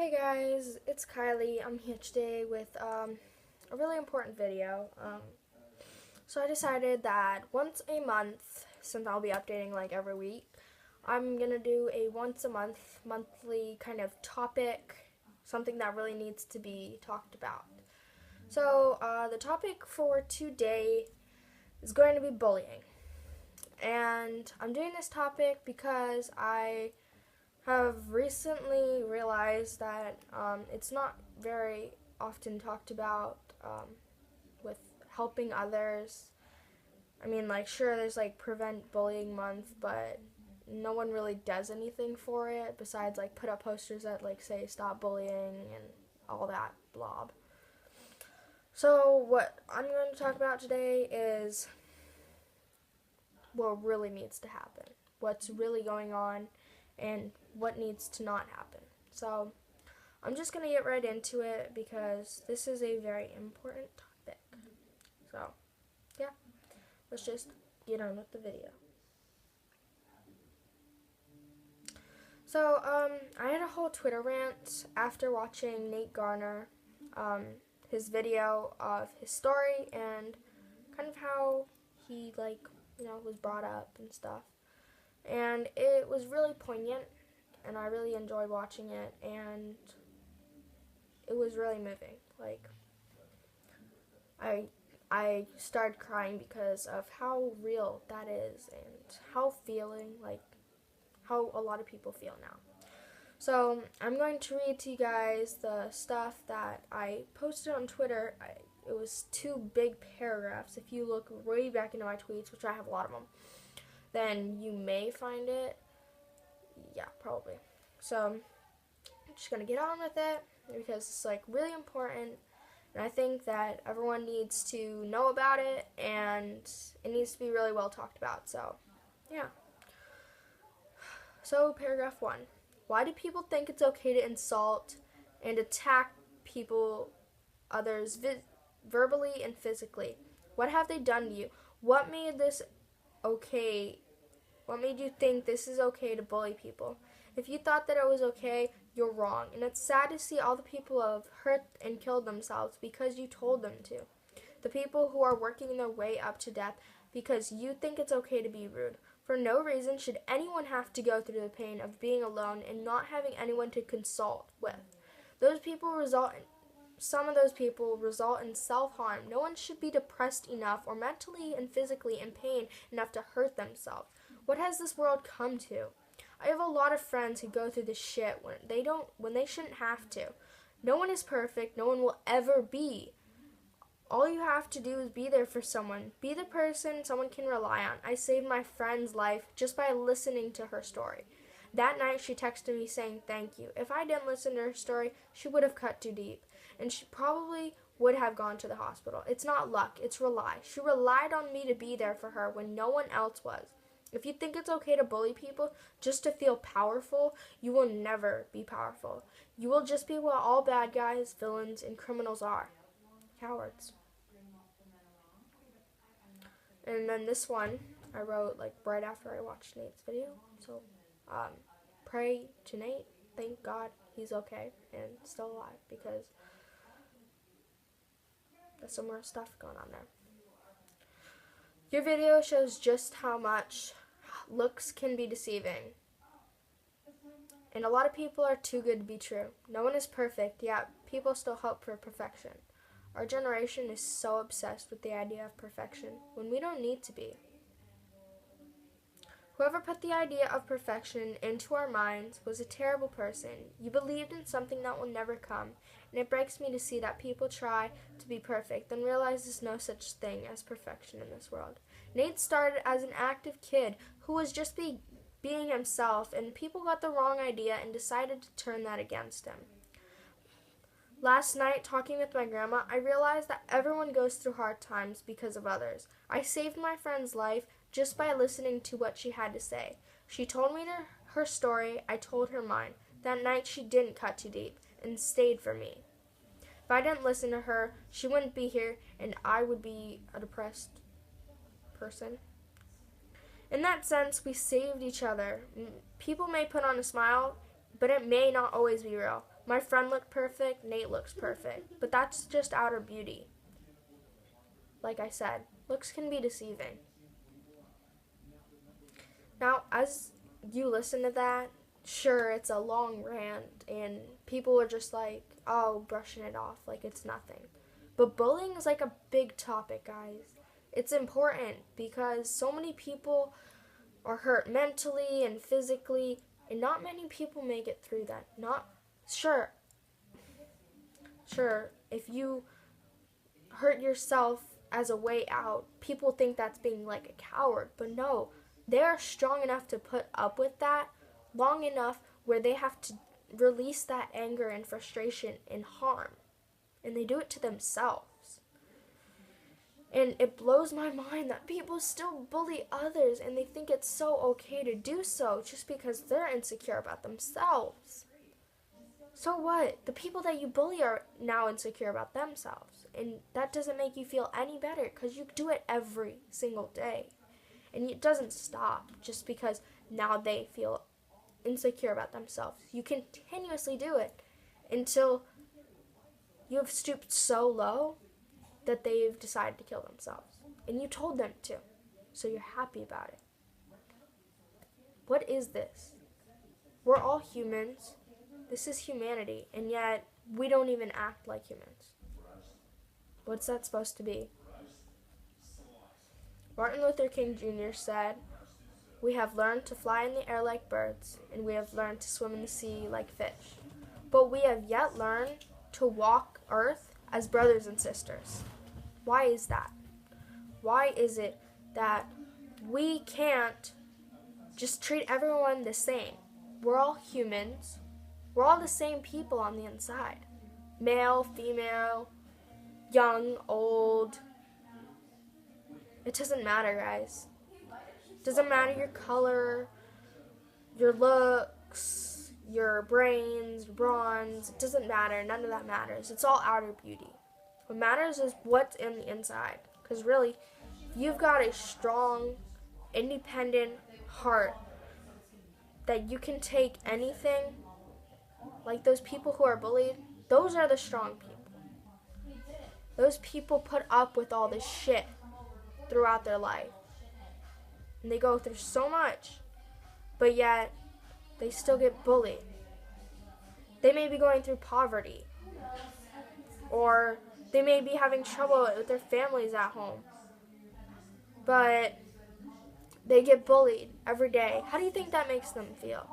Hey guys, it's Kylie. I'm here today with a really important video. So I decided that once a month, since I'll be updating like every week, I'm gonna do a once a monthly kind of topic, something that really needs to be talked about. So the topic for today is going to be bullying. And I'm doing this topic because I have recently realized that it's not very often talked about with helping others. I mean, like, sure, there's like Prevent Bullying Month, but no one really does anything for it besides like put up posters that like say stop bullying and all that blob. So, what I'm going to talk about today is what really needs to happen, what's really going on, and what needs to not happen. So I'm just going to get right into it because this is a very important topic. So yeah, let's just get on with the video. So I had a whole Twitter rant after watching Nate Garner, his video of his story and kind of how he was brought up and stuff. And it was really poignant, and I really enjoyed watching it, and it was really moving. Like, I started crying because of how real that is and how a lot of people feel now. So I'm going to read to you guys the stuff that I posted on Twitter. It was 2 big paragraphs. If you look way back into my tweets, which I have a lot of them, then you may find it. Yeah, probably. So I'm just gonna get on with it because it's like really important, and I think that everyone needs to know about it, and it needs to be really well talked about. So yeah. So paragraph 1. Why do people think it's okay to insult and attack others verbally and physically? What have they done to you? What made this okay? What made you think this is okay to bully people? If you thought that it was okay, you're wrong. And it's sad to see all the people who have hurt and killed themselves because you told them to. The people who are working their way up to death because you think it's okay to be rude. For no reason should anyone have to go through the pain of being alone and not having anyone to consult with. Some of those people result in self-harm. No one should be depressed enough or mentally and physically in pain enough to hurt themselves. What has this world come to? I have a lot of friends who go through this shit when they shouldn't have to. No one is perfect. No one will ever be. All you have to do is be there for someone. Be the person someone can rely on. I saved my friend's life just by listening to her story. That night she texted me saying thank you. If I didn't listen to her story, she would have cut too deep, and she probably would have gone to the hospital. It's not luck, it's rely. She relied on me to be there for her when no one else was. If you think it's okay to bully people just to feel powerful, you will never be powerful. You will just be what all bad guys, villains, and criminals are. Cowards. And then this one I wrote like right after I watched Nate's video. So pray to Nate. Thank God he's okay and still alive because there's some more stuff going on there. Your video shows just how much looks can be deceiving. And a lot of people are too good to be true. No one is perfect, yet people still hope for perfection. Our generation is so obsessed with the idea of perfection when we don't need to be. Whoever put the idea of perfection into our minds was a terrible person. You believed in something that will never come, and it breaks me to see that people try to be perfect, then realize there's no such thing as perfection in this world. Nate started as an active kid who was just being himself, and people got the wrong idea and decided to turn that against him. Last night, talking with my grandma, I realized that everyone goes through hard times because of others. I saved my friend's life just by listening to what she had to say. She told me her story, I told her mine. That night she didn't cut too deep and stayed for me. If I didn't listen to her, she wouldn't be here and I would be a depressed person. In that sense, we saved each other. People may put on a smile, but it may not always be real. My friend looked perfect, Nate looks perfect, but that's just outer beauty. Like I said, looks can be deceiving. Now, as you listen to that, sure, it's a long rant, and people are just like, oh, brushing it off like it's nothing. But bullying is like a big topic, guys. It's important because so many people are hurt mentally and physically, and not many people make it through that. Sure, if you hurt yourself as a way out, people think that's being like a coward, but no, they're strong enough to put up with that long enough where they have to release that anger and frustration and harm, and they do it to themselves. And it blows my mind that people still bully others and they think it's so okay to do so just because they're insecure about themselves. So what? The people that you bully are now insecure about themselves. And that doesn't make you feel any better because you do it every single day. And it doesn't stop just because now they feel insecure about themselves. You continuously do it until you have stooped so low that they've decided to kill themselves. And you told them to. So you're happy about it. What is this? We're all humans. This is humanity. And yet, we don't even act like humans. What's that supposed to be? Martin Luther King Jr. said, "We have learned to fly in the air like birds, and we have learned to swim in the sea like fish. But we have yet learned to walk earth as brothers and sisters." Why is that? Why is it that we can't just treat everyone the same? We're all humans. We're all the same people on the inside. Male, female, young, old. It doesn't matter, guys. It doesn't matter your color, your looks, your brains, your bronze. It doesn't matter. None of that matters. It's all outer beauty. What matters is what's in the inside. Because really, you've got a strong, independent heart that you can take anything. Like those people who are bullied, those are the strong people. Those people put up with all this shit throughout their life. And they go through so much, but yet they still get bullied. They may be going through poverty, or they may be having trouble with their families at home, but they get bullied every day. How do you think that makes them feel?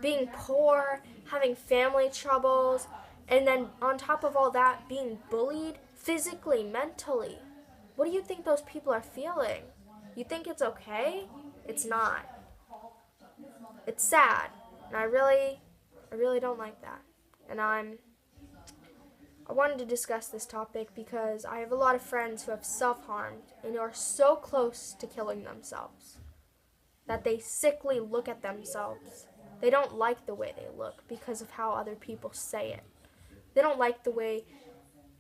Being poor, having family troubles, and then on top of all that, being bullied physically, mentally. What do you think those people are feeling? You think it's okay? It's not. It's sad. And I really don't like that. And I wanted to discuss this topic because I have a lot of friends who have self-harmed and are so close to killing themselves that they sickly look at themselves. They don't like the way they look because of how other people say it. They don't like the way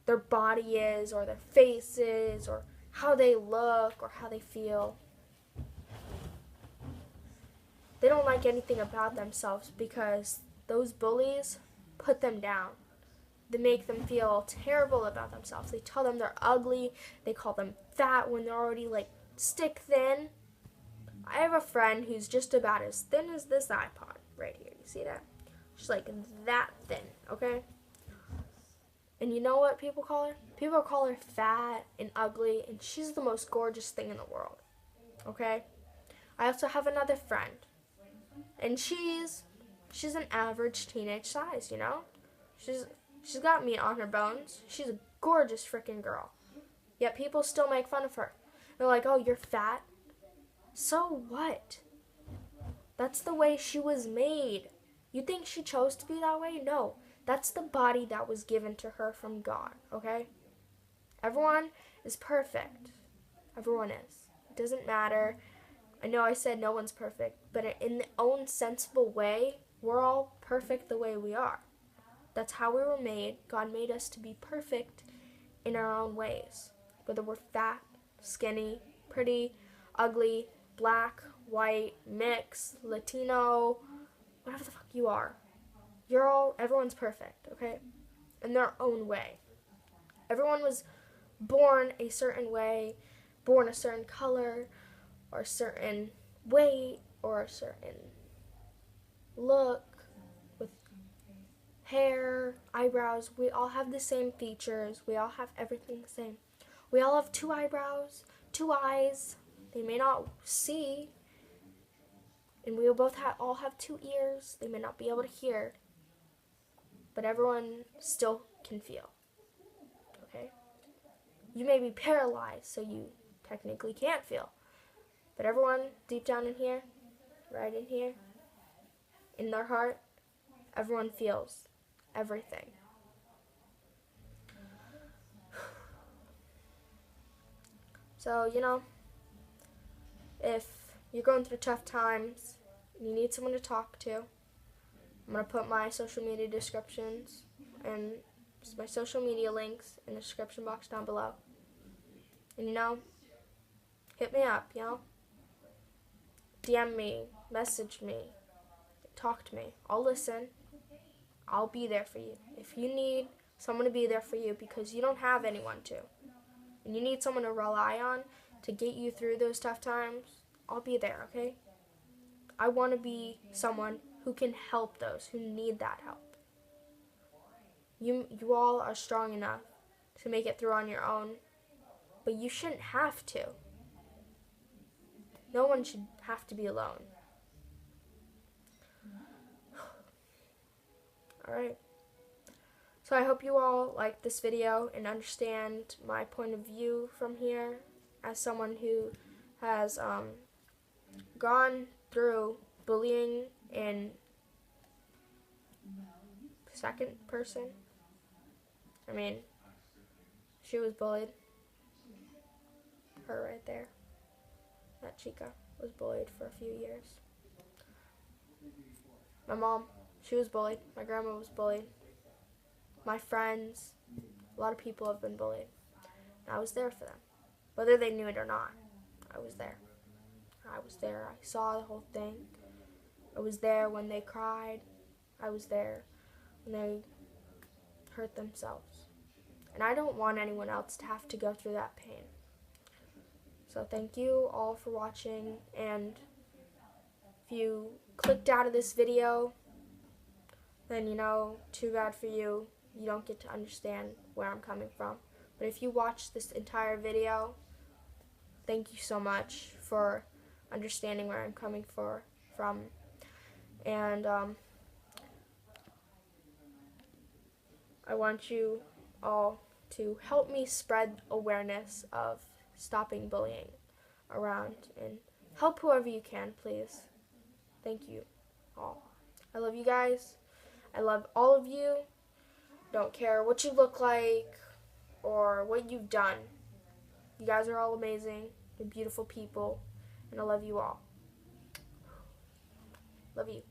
their body is or their face is or how they look or how they feel. They don't like anything about themselves because those bullies put them down. They make them feel terrible about themselves. They tell them they're ugly. They call them fat when they're already like stick thin. I have a friend who's just about as thin as this iPod right here. You see that? She's like that thin, okay? And you know what people call her? People call her fat and ugly, and she's the most gorgeous thing in the world, okay? I also have another friend, and she's an average teenage size, you know? She's got meat on her bones. She's a gorgeous freaking girl. Yet people still make fun of her. They're like, "Oh, you're fat." So what? That's the way she was made. You think she chose to be that way? No. That's the body that was given to her from God, okay? Everyone is perfect. Everyone is. It doesn't matter. I know I said no one's perfect, but in their own sensible way, we're all perfect the way we are. That's how we were made. God made us to be perfect in our own ways. Whether we're fat, skinny, pretty, ugly, black, white, mixed, Latino, whatever the fuck you are. Everyone's perfect, okay? In their own way. Everyone was born a certain way, born a certain color, or a certain weight, or a certain look, with hair, eyebrows. We all have the same features. We all have everything the same. We all have 2 eyebrows, 2 eyes. They may not see. And we will all have 2 ears. They may not be able to hear. But everyone still can feel. Okay? You may be paralyzed, so you technically can't feel. But everyone deep down in here, right in here, in their heart, everyone feels everything. So, if you're going through tough times and you need someone to talk to, I'm going to put my social media descriptions and my social media links in the description box down below. And hit me up, DM me, message me, talk to me. I'll listen. I'll be there for you. If you need someone to be there for you because you don't have anyone to, and you need someone to rely on to get you through those tough times, I'll be there, okay? I want to be someone who can help those who need that help. You all are strong enough to make it through on your own, but you shouldn't have to. No one should have to be alone. Alright. So I hope you all like this video and understand my point of view from here as someone who has gone through bullying in second person. I mean, she was bullied. Her right there. That chica was bullied for a few years. My mom, she was bullied. My grandma was bullied. My friends, a lot of people have been bullied. And I was there for them. Whether they knew it or not, I was there. I was there. I saw the whole thing. I was there when they cried. I was there when they hurt themselves. And I don't want anyone else to have to go through that pain. So thank you all for watching. And if you clicked out of this video, then too bad for you. You don't get to understand where I'm coming from. But if you watch this entire video, thank you so much for understanding where I'm coming from. And I want you all to help me spread awareness of stopping bullying around, and help whoever you can, please. Thank you all. I love you guys. I love all of you. Don't care what you look like or what you've done. You guys are all amazing. You're beautiful people, and I love you all. Love you.